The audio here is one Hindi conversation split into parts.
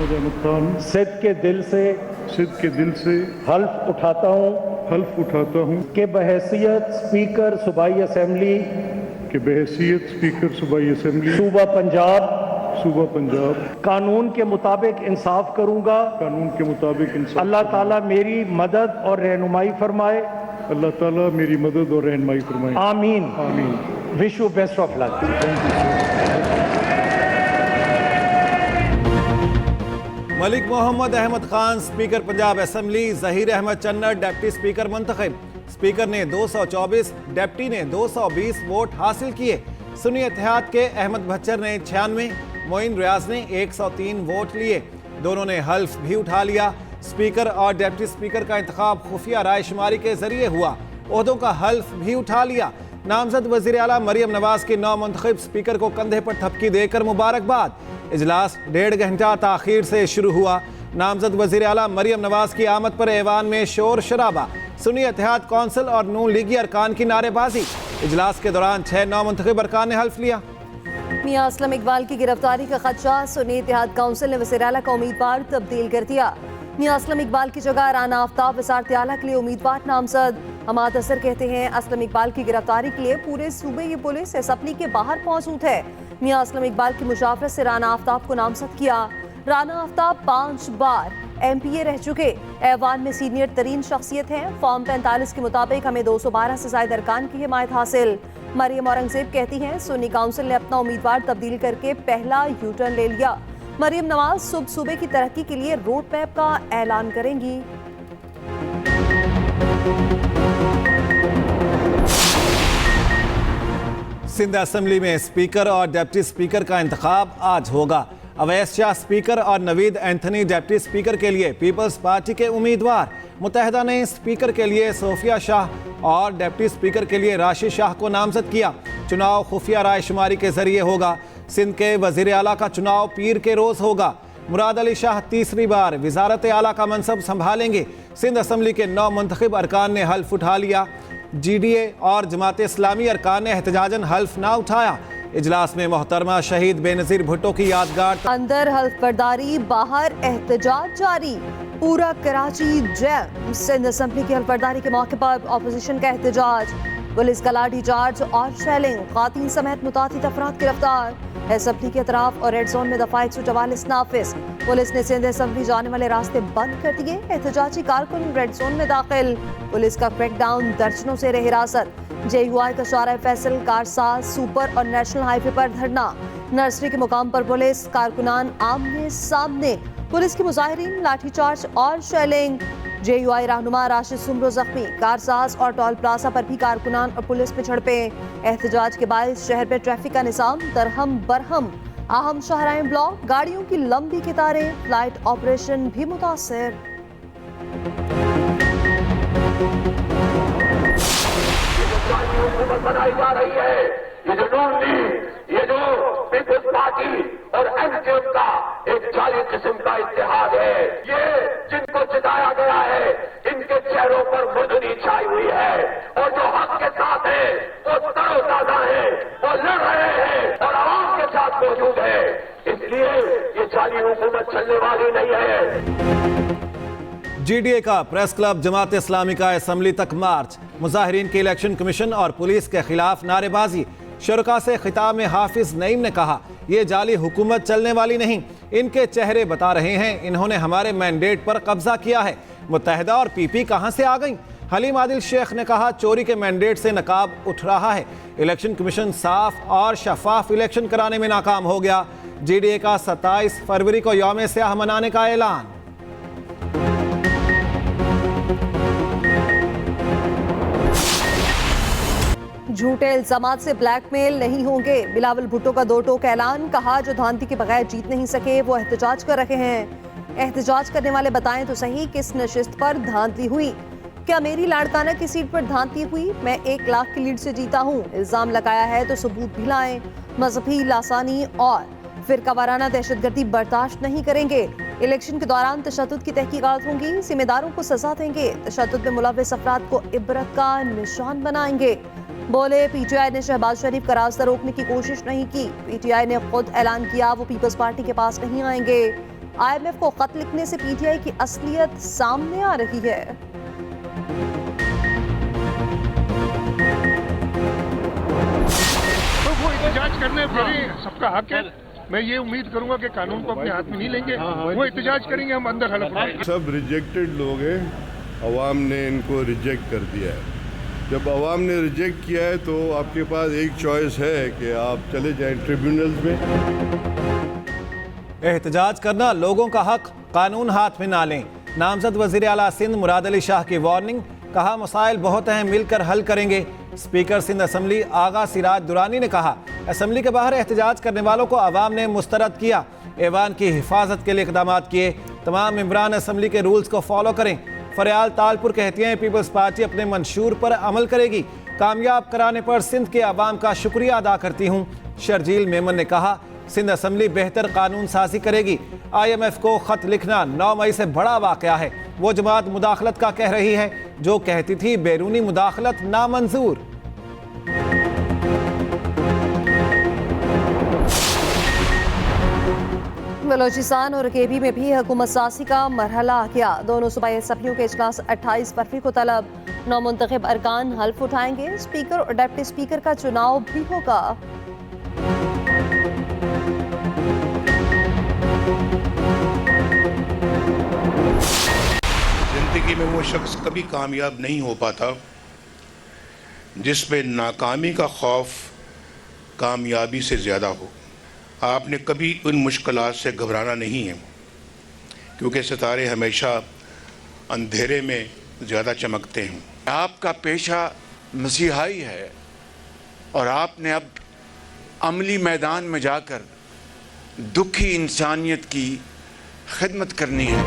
मोहम्मद अहमद खान सिद्ध के दिल से हल्फ उठाता हूँ कि बहैसियत स्पीकर सूबाई असेंबली सूबा पंजाब कानून के मुताबिक इंसाफ करूँगा। अल्लाह ताला मेरी मदद और रहनुमाई फरमाए। आमीन। Wish you best of luck. Malik Mohammad Ahmad Khan speaker Punjab assembly, Zaheer Ahmad Channar deputy speaker मुंतखब। स्पीकर ने 224, डिप्टी ने 220 वोट हासिल किए। सुन्नी इत्तेहाद के अहमद भच्चर ने 96, मोइन रियाज ने 103 वोट लिए। दोनों ने हल्फ भी उठा लिया। स्पीकर और डिप्टी स्पीकर का इंतखाब खुफिया राय शुमारी के जरिए हुआ। ओहदों का हल्फ भी उठा लिया। नामजद वज़ीर आला मरियम नवाज के नौ मुंतखब स्पीकर को कंधे पर थपकी देकर मुबारकबाद। इजलास 1.5 घंटा ताखीर से शुरू हुआ। नामजद वज़ीर आला मरियम नवाज की आमद पर ऐवान में शोर शराबा। सुन्नी इत्तेहाद कौंसिल और नून लीगी अरकान की नारेबाजी। इजलास के दौरान 6 नौ मुंतखब अरकान ने हल्फ लिया। मियां असलम इकबाल की गिरफ्तारी का खदशा, सुन्नी इत्तेहाद काउंसिल ने वज़ीर आला का उम्मीदवार तब्दील कर दिया। मियां असलम इकबाल की जगह राना आफ्ताब वज़ारत आला के लिए उम्मीदवार नामजद। हमाद असर कहते हैं असलम इकबाल की गिरफ्तारी के लिए पूरे सूबे की पुलिस असम्बली के बाहर मौजूद है। मियां असलम इकबाल की मुशावरत से राना आफ्ताब को नामजद किया। राना आफ्ताब 5 बार MPA रह चुके ऐवान में सीनियर तरीन शख्सियत हैं। फॉर्म 45 के मुताबिक हमें 212 से ज़ायद अरकान की हिमायत हासिल। मरियम औरंगजेब कहती हैं सुन्नी काउंसिल ने अपना उम्मीदवार तब्दील करके पहला यूटर्न ले लिया। मरियम नवाज सूबे की तरक्की के लिए रोड मैप का ऐलान करेंगी। सिंध असेंबली में स्पीकर और डिप्टी स्पीकर का इंतखाब आज होगा। अवैस शाह स्पीकर और नवीद एंथनी डिप्टी स्पीकर के लिए पीपल्स पार्टी के उम्मीदवार। मुत्तहिदा ने स्पीकर के लिए सोफिया शाह और डिप्टी स्पीकर के लिए राशिद शाह को नामजद किया। चुनाव खुफिया राय शुमारी के जरिए होगा। सिंध के वजीर आला का चुनाव पीर के रोज होगा। मुराद अली शाह तीसरी बार वजारत आला का मनसब संभालेंगे। सिंध असेंबली के 9 मुंतखब अरकान ने हल्फ उठा लिया। GDA और जमात इस्लामी अरकान ने एहतजाजन हल्फ ना उठाया। इजलास में मोहतरमा शहीद बेनज़ीर भुट्टो की यादगार। अंदर हल्फ बर्दारी, बाहर एहतजाज जारी। पूरा कराची जैम। सिंध असेंबली की हल्फ बर्दारी के मौके पर अपोजिशन का एहतजाज। पुलिस का लाठी चार्ज और शेलिंग, खातीन समेत मुतातिद अफराद गिरफ्तार। असेंबली के अतराफ और रेड जोन में दफा 144 नाफिज। पुलिस ने सिंध असेंबली जाने वाले रास्ते बंद कर दिए। एहतजाजी कारकुन रेड जोन में दाखिल। पुलिस का क्रैकडाउन, दर्जनों से हिरासत। JUI का शारा फैसल, कारसाज, सुपर और नेशनल हाईवे पर धरना। नर्सरी के मुकाम पर पुलिस कारकुनान आमने सामने। पुलिस के मुजाहिरीन, लाठीचार्ज और शेलिंग। JUI रहनुमा राशिद सुमरो जख्मी। कारसाज और टोल प्लाजा पर भी कारकुनान और पुलिस में झड़पे। एहतजाज के बायस शहर में ट्रैफिक का निज़ाम दरहम बरहम। अहम शाहराएं ब्लॉक, गाड़ियों की लंबी कतारें। फ्लाइट ऑपरेशन भी मुतासर। बनाई जा रही है, ये जो नून लीग, ये जो पीपल्स पार्टी और MKM का एक जाली किस्म का इत्तेहाद है, ये जिनको जिताया गया है इनके चेहरों पर मुर्दनी छाई हुई है और जो हक के साथ है वो तरोताजा है, वो लड़ रहे हैं और आवाम के साथ मौजूद है। इसलिए ये जाली हुकूमत चलने वाली नहीं है। GDA का प्रेस क्लब, जमात इस्लामी का असेंबली तक मार्च। मुजाहिरीन के इलेक्शन कमीशन और पुलिस के खिलाफ नारेबाजी। शुरका से खिताब में हाफिज नईम ने कहा, यह जाली हुकूमत चलने वाली नहीं, इनके चेहरे बता रहे हैं इन्होंने हमारे मैंडेट पर कब्जा किया है। मुत्तहिदा और PP कहां से आ गई? हलीम आदिल शेख ने कहा, चोरी के मैंडेट से नकाब उठ रहा है। इलेक्शन कमीशन साफ और शफाफ इलेक्शन कराने में नाकाम हो गया। GDA का 27 फरवरी को यौम स्याह मनाने का ऐलान। झूठे इल्जामात से ब्लैकमेल नहीं होंगे। बिलावल भुट्टो का 2 टोक ऐलान। कहा, जो धांधली के बगैर जीत नहीं सके वो एहतजाज कर रहे हैं। एहतजाज करने वाले बताएं तो सही किस नशिस्त पर धांधली हुई। क्या मेरी लाड़काना की सीट पर धांधली हुई? मैं 1 लाख की लीड से जीता हूँ। इल्जाम लगाया है तो सबूत भी लाएं। मजहबी लासानी और फिरकावाराना दहशतगर्दी बर्दाश्त नहीं करेंगे। इलेक्शन के दौरान तशद्दुद की तहकीकात होंगी। जिम्मेदारों को सजा देंगे। तशद्दुद में मुलव्वस अफराद को इबरत का निशान बनाएंगे। बोले, PTI ने शहबाज शरीफ का रास्ता रोकने की कोशिश नहीं की। PTI ने खुद ऐलान किया वो पीपल्स पार्टी के पास नहीं आएंगे। IMF को खत लिखने से PTI की असलियत सामने आ रही है। तो वो एहतजाज करने फिर सबका हक है। मैं ये उम्मीद करूंगा कि कानून को अपने हाथ में नहीं लेंगे, वो एहतजाज करेंगे, हम अंदर हलफ उठाएंगे। सब रिजेक्टेड लोग हैं, अवाम ने इनको रिजेक्ट कर दिया है। जब अवाम ने रिजेक्ट किया है तो आपके पास एक चॉइस है कि आप चले जाएं ट्रिब्यूनल्स में। एहतजाज करना लोगों का हक, कानून हाथ में ना लें। नामजद वजीर आला सिंध मुराद अली शाह की वार्निंग, कहा मसाइल बहुत हैं, मिलकर हल करेंगे। स्पीकर सिंध असम्बली आगा सिराज दुरानी ने कहा असम्बली के बाहर एहतजाज करने वालों को अवाम ने मुस्तरद किया, ऐवान की हिफाजत के लिए इकदाम किए। तमाम मेंबरान असम्बली के रूल्स को फॉलो करें। फरियाल तालपुर कहती हैं पीपल्स पार्टी अपने मंशूर पर अमल करेगी, कामयाब कराने पर सिंध के अवाम का शुक्रिया अदा करती हूँ। शर्जील मेमन ने कहा सिंध असम्बली बेहतर कानून साजी करेगी। IMF को खत लिखना 9 मई से बड़ा वाकया है। वो जमात मुदाखलत का कह रही है जो कहती थी बैरूनी मुदाखलत नामंजूर। बलोचिस्तान और KB में भी हुकूमत साजी का मरहला आ गया। दोनों सूबाई असम्बलियों के इजलास 28 फरवरी को तलब। नौमुंतखब अरकान हल्फ उठाएंगे। स्पीकर और डिप्टी स्पीकर का चुनाव भी होगा। जिंदगी में वो शख्स कभी कामयाब नहीं हो पाता जिसमें नाकामी का खौफ कामयाबी से ज़्यादा हो। आपने कभी उन मुश्किलात से घबराना नहीं है, क्योंकि सितारे हमेशा अंधेरे में ज़्यादा चमकते हैं। आपका पेशा मसीहाई है और आपने अब अमली मैदान में जाकर दुखी इंसानियत की खिदमत करनी है।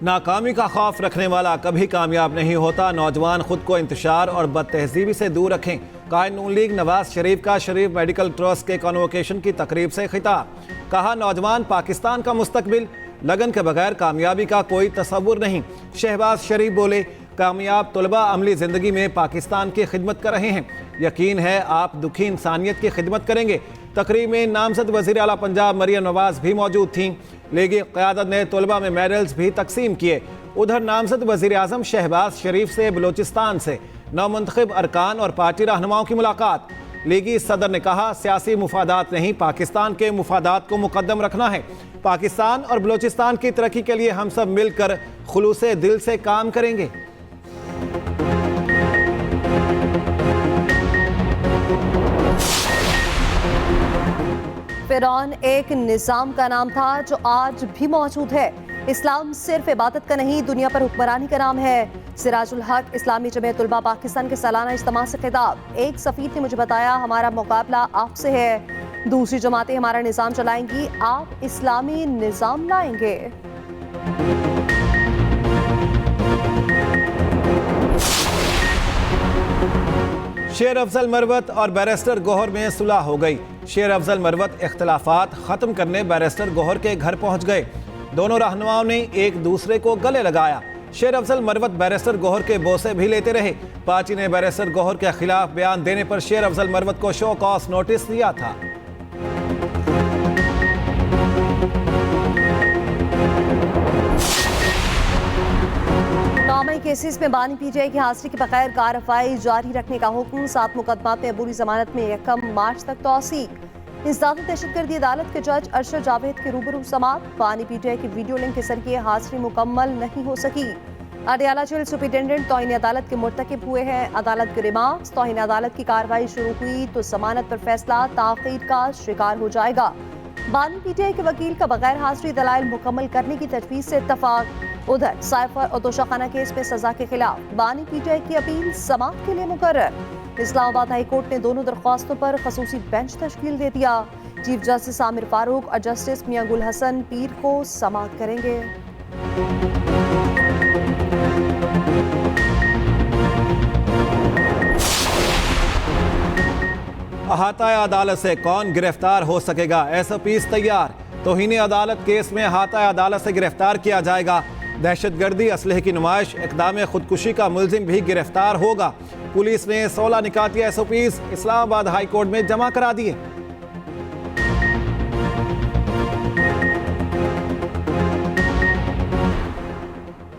नाकामी का खौफ रखने वाला कभी कामयाब नहीं होता। नौजवान खुद को इंतशार और बदतहजीबी से दूर रखें। कायद नून लीग नवाज शरीफ का शरीफ मेडिकल ट्रस्ट के कॉन्वोकेशन की तकरीब से खिताब, कहा नौजवान पाकिस्तान का मुस्तकबिल, लगन के बगैर कामयाबी का कोई तसव्वुर नहीं। शहबाज शरीफ बोले कामयाब तलबा अमली ज़िंदगी में पाकिस्तान की खिदमत कर रहे हैं, यकीन है आप दुखी इंसानियत की खिदमत करेंगे। तकरीब में नामजद वज़ीर आला पंजाब मरियम नवाज भी मौजूद थीं। लीगी क़यादत ने तलबा में मेडल्स भी तकसीम किए। उधर नामजद वज़ीर आज़म शहबाज शरीफ से बलोचिस्तान से नौमुंतखब अरकान और पार्टी रहनुमाओं की मुलाकात। लीगी सदर ने कहा सियासी मुफादात नहीं, पाकिस्तान के मुफादात को मुकद्दम रखना है। पाकिस्तान और बलोचिस्तान की तरक्की के लिए हम सब मिलकर खुलूसे दिल से काम करेंगे। फिरौन एक निज़ाम का नाम था जो आज भी मौजूद है। इस्लाम सिर्फ इबादत का नहीं, दुनिया पर हुक्मरानी का नाम है। सिराजुल हक इस्लामी जमीयत उलमा पाकिस्तान के सालाना इज्तिमा से खिताब। एक सफीर ने मुझे बताया हमारा मुकाबला आपसे है, दूसरी जमातें हमारा निज़ाम चलाएंगी, आप इस्लामी निज़ाम लाएंगे। शेर अफजल मरवत और बैरिस्टर गौहर में सुलह हो गई। शेर अफजल मरवत इख्तिलाफात खत्म करने बैरिस्टर गौहर के घर पहुंच गए। दोनों रहनुमाओं ने एक दूसरे को गले लगाया। शेर अफजल मरवत बैरिस्टर गौहर के बोसे भी लेते रहे। पार्टी ने बैरिस्टर गौहर के खिलाफ बयान देने पर शेर अफजल मरवत को शो कॉज नोटिस दिया था। नामई केसेस में बानी PTI की हाजिरी के बगैर कार्रवाई जारी रखने का हुक्म। 7 मुकदमात में अबूरी जमानत में 1 मार्च तक तौसीक। इंसदाद दहशतगर्दी अदालत के जज अरशद जावेद के रूबरू समात। बानी PTI की वीडियो लिंक के जरिए हाजिरी मुकम्मल नहीं हो सकी। अडियाला जेल सुपरिटेंडेंट तौहीन अदालत के मुर्तकिब हुए हैं। अदालत के रिमार्क्स, तौहीन अदालत की कार्रवाई शुरू हुई तो जमानत पर फैसला ताखीर का शिकार हो जाएगा। बानी PTI के वकील का बगैर हाजिरी दलाइल मुकम्मल करने की तजवीज़ से इत्तफाक। उधर साइफर और तोशाखाना केस में सजा के खिलाफ बानी PTI की अपील समाअत के लिए मुकर्रर। इस्लामाबाद हाई कोर्ट ने दोनों दरख्वास्तों पर खसूसी बेंच तश्कील दे दिया। चीफ जस्टिस आमिर फारूक और जस्टिस मियां गुल हसन पीर को समाअत करेंगे। अहाता अदालत से कौन गिरफ्तार हो सकेगा? SOPs तैयार। तौहीन अदालत केस में अहाता अदालत से गिरफ्तार किया जाएगा। दहशतगर्दी, असलहे की नुमाइश, इक़दाम खुदकुशी का मुलजिम भी गिरफ्तार होगा। पुलिस ने 16 निकाती SOPs इस्लामाबाद हाई कोर्ट में जमा करा दिए।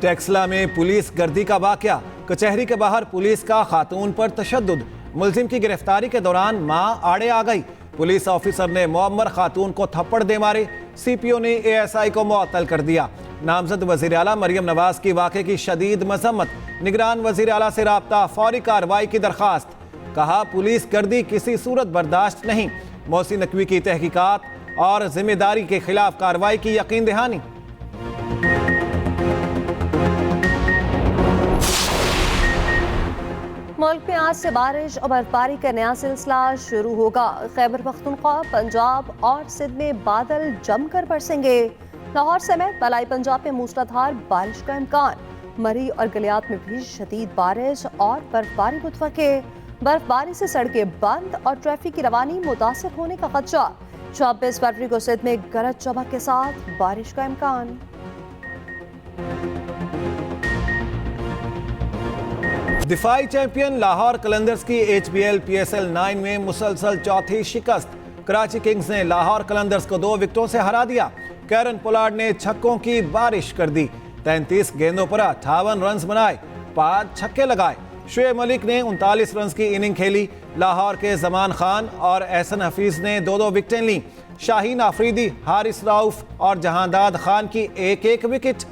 टेक्सला में पुलिस गर्दी का वाकया, कचहरी के बाहर पुलिस का खातून पर तशद्दुद, मुलजिम की गिरफ्तारी के दौरान मां आड़े आ गई, पुलिस ऑफिसर ने मुअम्मर खातून को थप्पड़ दे मारे, सीपीओ ने एएसआई को मुअत्तल कर दिया। नामजद वजीर आला मरियम नवाज की वाक़े की शदीद मजम्मत, निगरान वजीर आला से राब्ता, फौरी कार्रवाई की दरखास्त, कहा पुलिस गर्दी किसी सूरत बर्दाश्त नहीं, मोहसिन नकवी की तहकीकात और जिम्मेदारी के खिलाफ कार्रवाई की यकीन दहानी। मुल्क में आज से बारिश और बर्फबारी का नया सिलसिला शुरू होगा। खैबर पख्तूनख्वा, पंजाब और सिंध में बादल जमकर बरसेंगे। लाहौर समेत बलाई पंजाब में मूसलाधार बारिश का इम्कान, मरी और गलियात में भी शदीद बारिश और बर्फबारी मुतवक्के। बर्फबारी से सड़कें बंद और ट्रैफिक की रवानी मुतासर होने का खदशा। 26 फरवरी को सिंध में गरज चमक के साथ बारिश का इम्कान। दिफाई चैंपियन लाहौर कलंदर्स की HBL PSL 9 में मुसलसल चौथी शिकस्त। कराची किंग्स ने लाहौर कलंदर्स को 2 विकेटों से हरा दिया। कैरन पोलार्ड ने छक्कों की बारिश कर दी, 33 गेंदों पर 58 रन बनाए, 5 छक्के लगाए। शुएब मलिक ने 39 रन की इनिंग खेली। लाहौर के जमान खान और एहसन हफीज ने 2-2 विकेटें लीं। शाहीन आफरीदी, हारिस राउफ और जहांदाद खान की 1-1 विकेट।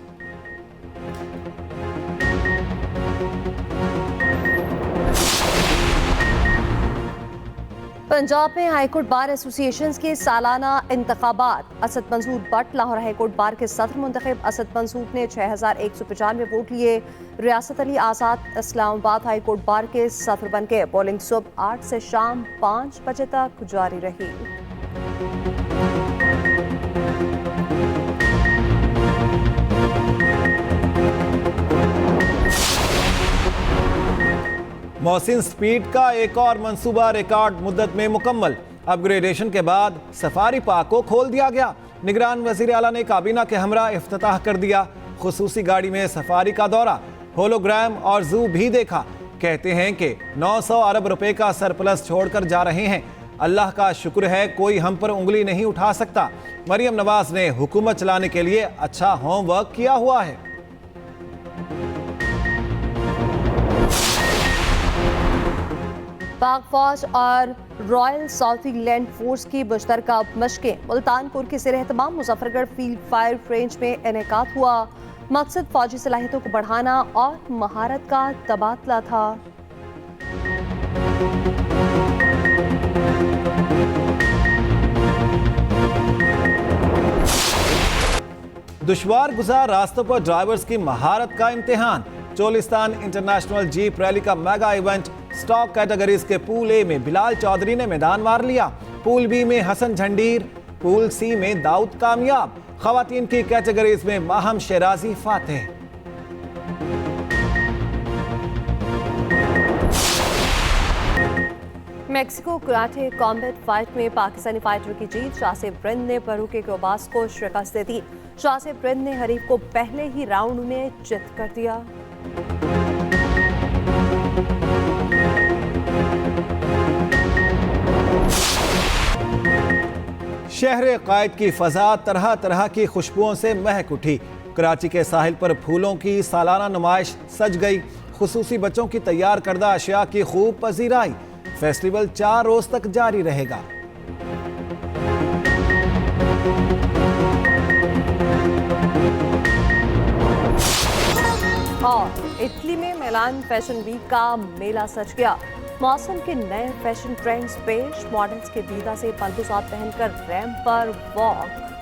पंजाब में हाईकोर्ट बार एसोसिएशन के सालाना इंतखाबात। असद मंसूर बट लाहौर हाईकोर्ट बार के सदर मुंतखब। असद मंसूर ने 6195 वोट लिए। रियासत अली आज़ाद इस्लामाबाद हाईकोर्ट बार के सदर बन के पोलिंग सुबह 8 से शाम 5 बजे तक जारी रही। मोहसिन स्पीड का एक और मंसूबा रिकॉर्ड मुद्दत में मुकम्मल। अपग्रेडेशन के बाद सफारी पार्क को खोल दिया गया। निगरान वजीर आला ने काबीना के हमरा इफ्तिताह कर दिया। खुसूसी गाड़ी में सफारी का दौरा, होलोग्राम और जू भी देखा। कहते हैं कि 900 अरब रुपए का सरप्लस छोड़कर जा रहे हैं। अल्लाह का शुक्र है कोई हम पर उंगली नहीं उठा सकता। मरियम नवाज ने हुकूमत चलाने के लिए अच्छा होमवर्क किया हुआ है। पाक फौज और रॉयल साउथ लैंड फोर्स की मुश्तरका मशकें। मुल्तानपुर के ज़ेर एहतमाम मुजफ्फरगढ़ फील्ड फायर रेंज में इनेकाद हुआ। मकसद फौजी सलाहियतों को बढ़ाना और महारत का तबादला था। दुश्वार गुजार रास्तों पर ड्राइवर्स की महारत का इम्तिहान। चोलिस्तान इंटरनेशनल जीप रैली का मेगा इवेंट। स्टॉक कैटेगरीज के पूल ए में बिलाल चौधरी ने मैदान मार लिया। पूल बी में हसन झंडीर, पूल सी में दाऊद कामयाब। खवातीन की कैटेगरीज में माहम शेराजी फातेह। मेक्सिको कराटे कॉम्बैट फाइट में पाकिस्तानी फाइटर की जीत। शासिब रिंद ने बरूके कोबास को शिकस्त दे दी। शासिब रिंद ने हरीफ को पहले ही राउंड में चित कर दिया। शहर कायद की फजा तरह तरह की खुशबुओं से महक उठी। कराची के साहिल पर फूलों की सालाना नुमाइश सज गई। खुसूसी बच्चों की तैयार करदा अशिया की खूब पजीराई। फेस्टिवल 4 रोज तक जारी रहेगा। और इटली में मिलान फैशन वीक का मेला सज गया। मौसम के नए फैशन ट्रेंड्स पेश। मॉडल्स के दीदा से पलबुसात पहनकर रैंप पर वॉक।